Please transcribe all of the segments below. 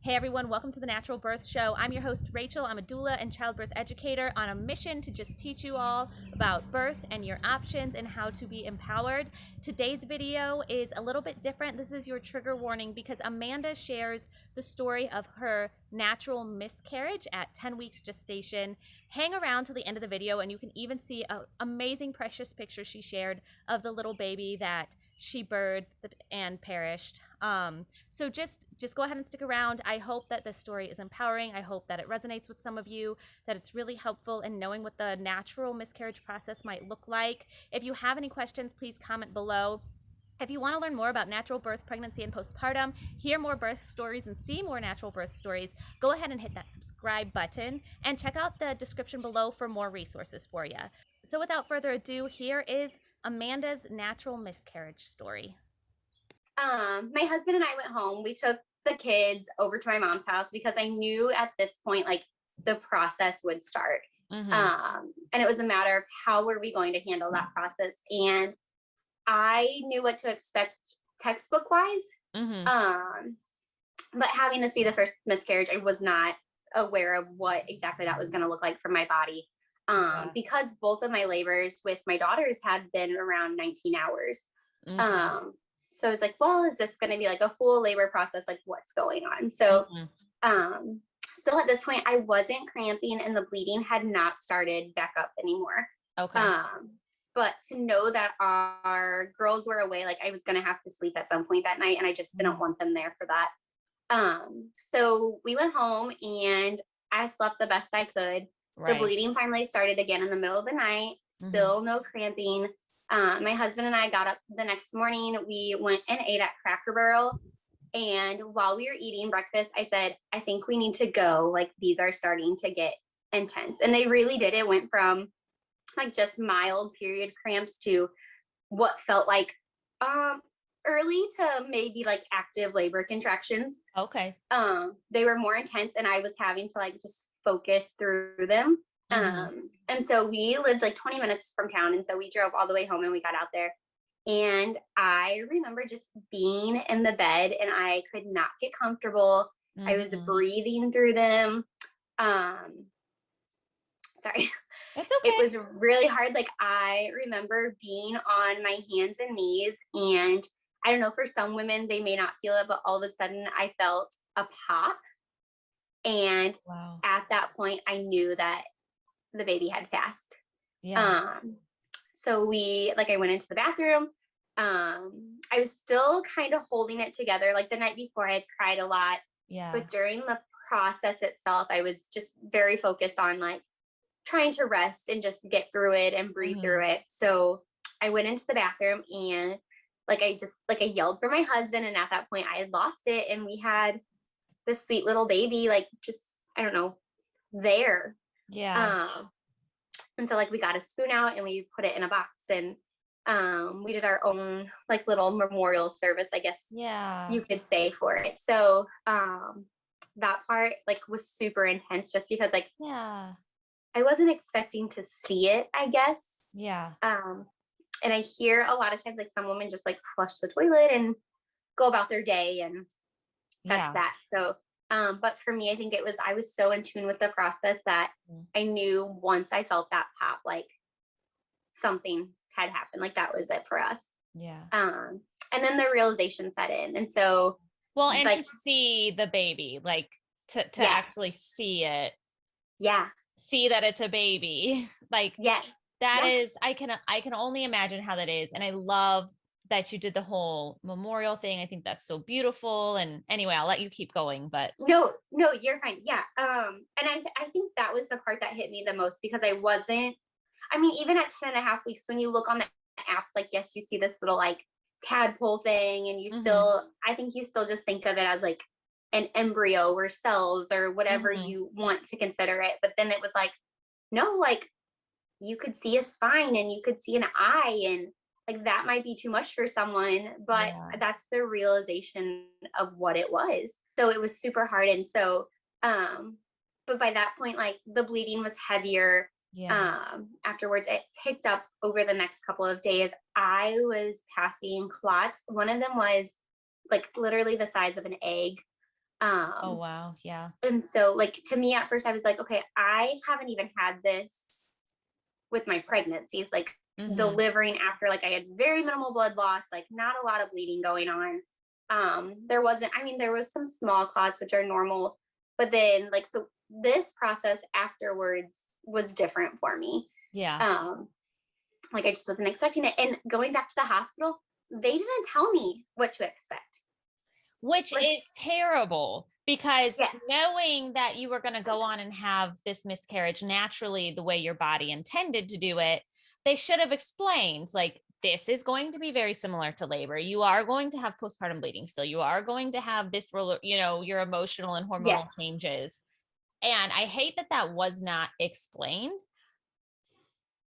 Hey everyone, welcome to the Natural Birth Show. I'm your host, Rachel. I'm a doula and childbirth educator on a mission to just teach you all about birth and your options and how to be empowered. Today's video is a little bit different. This is your trigger warning because Amanda shares the story of her natural miscarriage at 10 weeks gestation. Hang around till the end of the video and you can even see an amazing, precious picture she shared of the little baby that she birthed and perished. So just go ahead and stick around. I hope that this story is empowering. I hope that it resonates with some of you, that it's really helpful in knowing what the natural miscarriage process might look like. If you have any questions, please comment below. If you want to learn more about natural birth, pregnancy, and postpartum, hear more birth stories, and see more natural birth stories, go ahead and hit that subscribe button and check out the description below for more resources for you. So without further ado, here is Amanda's natural miscarriage story. My husband and I went home. We took the kids over to my mom's house because I knew at this point, like, the process would start. And it was a matter of how were we going to handle that process. And I knew what to expect textbook wise. But having this be the first miscarriage, I was not aware of what exactly that was going to look like for my body. Because both of my labors with my daughters had been around 19 hours. So I was like, well, is this going to be like a full labor process? Like, what's going on? So, still at this point, I wasn't cramping and the bleeding had not started back up anymore. But to know that our girls were away, like I was going to have to sleep at some point that night and I just didn't want them there for that. So we went home and I slept the best I could. The bleeding finally started again in the middle of the night, still no cramping. My husband and I got up the next morning. We went and ate at Cracker Barrel. And while we were eating breakfast, I said, I think we need to go. Like, these are starting to get intense. And they really did. It went from like just mild period cramps to what felt like early to maybe like active labor contractions. They were more intense and I was having to like just focus through them. And so we lived like 20 minutes from town. And so we drove all the way home and we got out there. And I remember just being in the bed and I could not get comfortable. I was breathing through them. Sorry. That's okay. It was really hard. Like, I remember being on my hands and knees, and I don't know, for some women, they may not feel it, but all of a sudden I felt a pop. And at that point, I knew that the baby had passed. So I went into the bathroom. I was still kind of holding it together. Like the night before I had cried a lot, but during the process itself, I was just very focused on like trying to rest and just get through it and breathe through it. So I went into the bathroom and I yelled for my husband. And at that point I had lost it. And we had this sweet little baby, like, just, I don't know, there. And so like we got a spoon out and we put it in a box and we did our own like little memorial service, I guess you could say, for it. So that part like was super intense just because like I wasn't expecting to see it, I guess. And I hear a lot of times like some women just like flush the toilet and go about their day and that's that. So but for me, I think I was so in tune with the process that I knew once I felt that pop, like something had happened. Like that was it for us. And then the realization set in. And so, and like, to see the baby, like to actually see it. See that it's a baby. Like, that is, I can only imagine how that is. And I love that you did the whole memorial thing. I think that's so beautiful. And anyway, I'll let you keep going, but no, you're fine. And I think that was the part that hit me the most because even at 10 and a half weeks, when you look on the apps, like, yes, you see this little like tadpole thing and you I think you still just think of it as like an embryo or cells or whatever you want to consider it. But then it was like, no, like you could see a spine and you could see an eye, and like that might be too much for someone, but that's the realization of what it was. So it was super hard. And so, but by that point, like the bleeding was heavier. Afterwards, it picked up over the next couple of days. I was passing clots. One of them was like literally the size of an egg. Oh, wow. Yeah. And so like, to me at first I was like, okay, I haven't even had this with my pregnancies, like Mm-hmm. delivering after, like I had very minimal blood loss, like not a lot of bleeding going on. There wasn't, I mean, there was some small clots, which are normal, but then like, so this process afterwards was different for me. Yeah. Um, like I just wasn't expecting it. And going back to the hospital, they didn't tell me what to expect. Which Like, is terrible because yes, knowing that you were going to go on and have this miscarriage naturally the way your body intended to do it, they should have explained like this is going to be very similar to labor. You are going to have postpartum bleeding still. You are going to have this, your emotional and hormonal yes, changes. And I hate that that was not explained.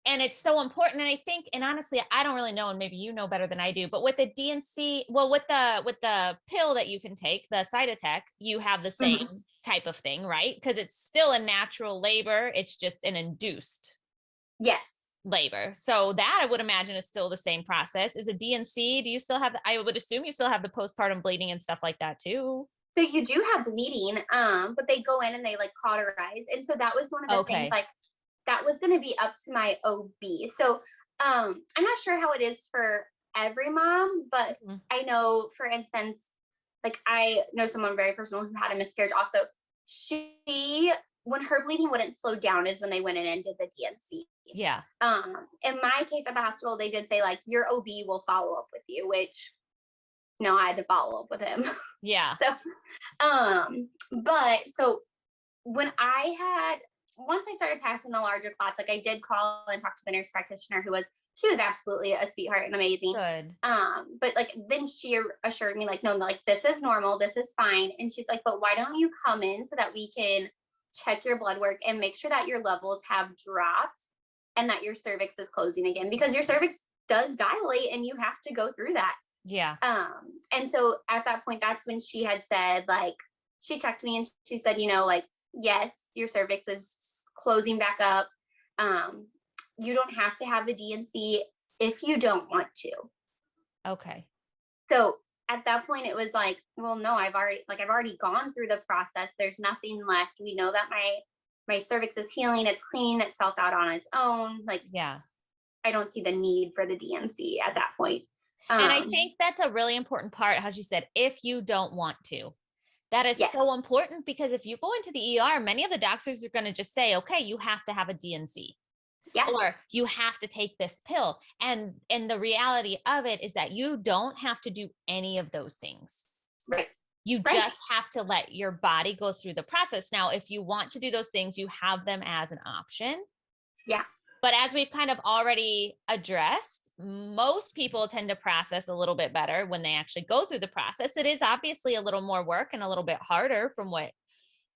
And it's so important. And I think, and honestly, I don't really know, and maybe you know better than I do, but with the DNC, well, with the pill that you can take, the side attack, you have the hmm, same type of thing, right? Because it's still a natural labor, it's just an induced yes. labor. So that I would imagine is still the same process. Is a DNC, do you still have, I would assume you still have the postpartum bleeding and stuff like that too? So you do have bleeding, but they go in and they like cauterize. And so that was one of the things, Okay. like that was going to be up to my OB. So I'm not sure how it is for every mom, but Mhm. I know, for instance, like I know someone very personal who had a miscarriage also. She, when her bleeding wouldn't slow down is when they went in and did the DNC. Yeah. In my case at the hospital, they did say like your OB will follow up with you, which no, I had to follow up with him. Yeah. But so when I had, once I started passing the larger clots, like I did call and talk to the nurse practitioner she was absolutely a sweetheart and amazing. Good. But like then she assured me like, no, like this is normal, this is fine. And she's like, but why don't you come in so that we can check your blood work and make sure that your levels have dropped and that your cervix is closing again, because your cervix does dilate and you have to go through that. Yeah. And so at that point, that's when she had said, like, she checked me and she said, like, yes, your cervix is closing back up. You don't have to have the DNC if you don't want to. Okay. So at that point, it was like, well, no, I've already gone through the process. There's nothing left. We know that my cervix is healing. It's cleaning itself out on its own. Like, Yeah. I don't see the need for the DNC at that point. And I Um, think that's a really important part, how she said, if you don't want to. That is yes. so important because if you go into the ER, many of the doctors are going to just say, okay, you have to have a DNC Yeah. or you have to take this pill. And the reality of it is that you don't have to do any of those things. Right. You Right. just have to let your body go through the process. Now, if you want to do those things, you have them as an option. Yeah. But as we've kind of already addressed, most people tend to process a little bit better when they actually go through the process. It is obviously a little more work and a little bit harder from what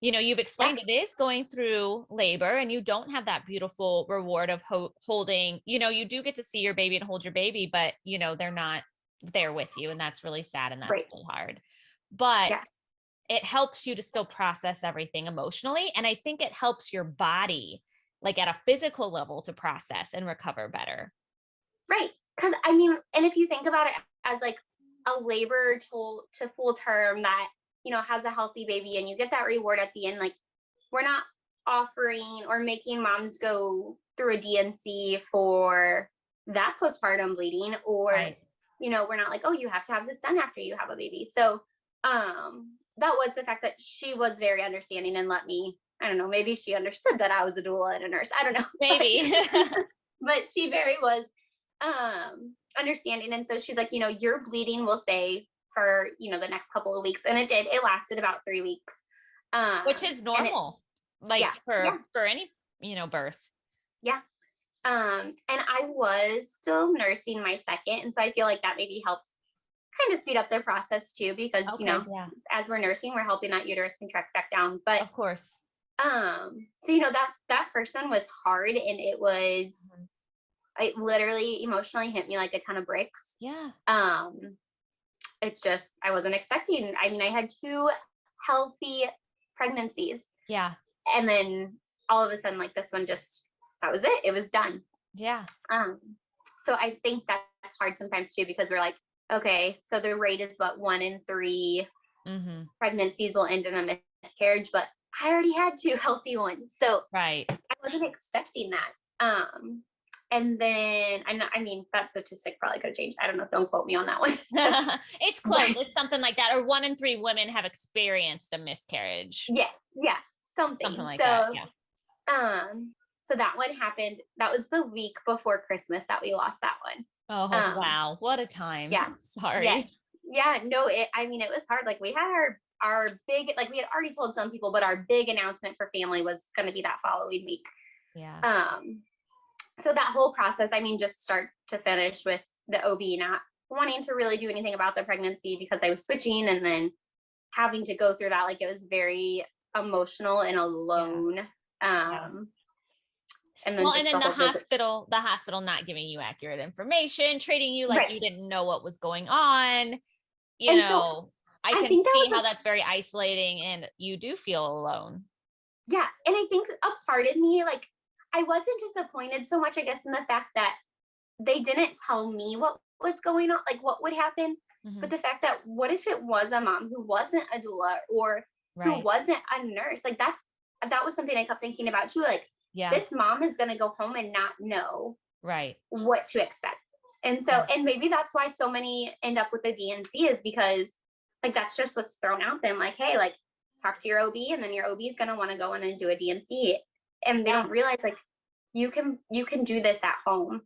you've Yeah. explained. It is going through labor and you don't have that beautiful reward of holding, you do get to see your baby and hold your baby, but they're not there with you. And that's really sad. And that's Right. really hard, but Yeah. it helps you to still process everything emotionally. And I think it helps your body, like at a physical level, to process and recover better. Right. Because I mean, and if you think about it as like a labor to full term that, has a healthy baby and you get that reward at the end, like we're not offering or making moms go through a DNC for that postpartum bleeding, or, Right. we're not like, oh, you have to have this done after you have a baby. So that was the fact that she was very understanding and let me, I don't know, maybe she understood that I was a doula and a nurse. I don't know. Maybe. But she very was understanding. And so she's like, your bleeding will stay for, the next couple of weeks. And it did. It lasted about 3 weeks. Which is And it, normal, like yeah, yeah, for any, birth. yeah. And I was still nursing my second. And so I feel like that maybe helped kind of speed up their process too, because, Okay. Yeah. as we're nursing, we're helping that uterus contract back down. But, Of course. so, that first one was hard, and Mhm. it literally emotionally hit me like a ton of bricks. Yeah. It's just, I wasn't expecting. I mean, I had 2 healthy pregnancies, Yeah. and then all of a sudden, like this one that was it. It was done. Yeah. Um, so I think that's hard sometimes too, because we're like, okay, so the rate is what, 1 in 3. pregnancies will end in a miscarriage, but I already had 2 healthy ones. So Right. I wasn't expecting that. And then I mean that statistic probably could have changed. I don't know. Don't quote me on that one. It's close. It's something like that. Or 1 in 3 women have experienced a miscarriage. Yeah, something Like so that. Yeah. so that one happened. That was the week before Christmas that we lost that one. Oh, wow. What a time. Yeah. Sorry. Yeah, no, I mean, it was hard. Like we had our big, like we had already told some people, but our big announcement for family was going to be that following week. Yeah. So that whole process, I mean, just start to finish with the OB not wanting to really do anything about the pregnancy because I was switching, and then having to go through that, like it was very emotional and alone. And then and then the hospital not giving you accurate information, treating you like you didn't know what was going on. You know, I can see how that's very isolating, and you do feel alone. Yeah. And I think a part of me, like, I wasn't disappointed so much, I guess, in the fact that they didn't tell me what was going on, like what would happen. But the fact that what if it was a mom who wasn't a doula or who wasn't a nurse? Like that was something I kept thinking about too. Like, this mom is going to go home and not know what to expect. And so, and maybe that's why so many end up with the DNC, is because like, that's just what's thrown out them. Like, hey, like talk to your OB, and then your OB is going to want to go in and do a DNC. And they don't realize like, you can do this at home.